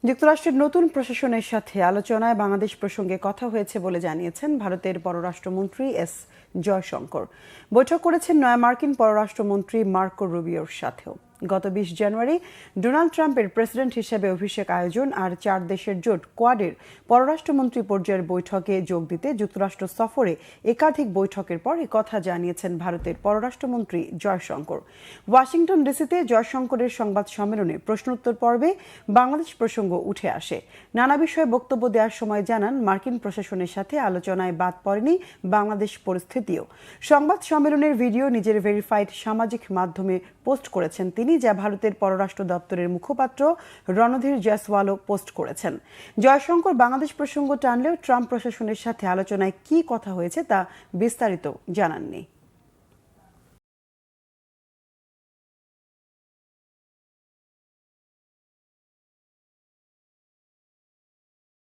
যুক্তরাষ্ট্রের নতুন প্রশাসনের সাথে আলোচনায় বাংলাদেশ প্রসঙ্গে কথা হয়েছে বলে জানিয়েছেন ভারতের পররাষ্ট্রমন্ত্রী এস জয়শঙ্কর। বৈঠক করেছেন নয়া মার্কিন পররাষ্ট্রমন্ত্রী মার্কো রুবিওর সাথেও। গত ২০ জানুয়ারি ডোনাল্ড ট্রাম্পের প্রেসিডেন্ট হিসেবে অভিষেক আয়োজন আর ৪ দেশের জোট কোয়াডের পররাষ্ট্রমন্ত্রী পর্যায়ের বৈঠকে যোগ দিতে যুক্তরাষ্ট্র সফরে একাধিক বৈঠকের পর কথা জানিয়েছেন ভারতের পররাষ্ট্রমন্ত্রী জয়শঙ্কর। ওয়াশিংটন ডিসিতে জয়শঙ্করের সংবাদ সম্মেলনে প্রশ্নোত্তর পর্বে বাংলাদেশ প্রসঙ্গ উঠে আসে। নানা বিষয়ে বক্তব্য দেওয়ার সময় জানান, মার্কিন প্রশাসনের সাথে আলোচনায় বাদ পড়েনি বাংলাদেশ পরিস্থিতিও। সংবাদ সম্মেলনের ভিডিও নিজের ভেরিফাইড সামাজিক মাধ্যমে পোস্ট করেছেন তিনি, যা ভারতের পররাষ্ট্র দপ্তরের মুখপাত্র রণধীর জয়সওয়ালও পোস্ট করেছেন। জয়শঙ্কর বাংলাদেশ প্রসঙ্গ টানলেও ট্রাম্প প্রশাসনের সাথে আলোচনায় কী কথা হয়েছে তা বিস্তারিত জানাননি।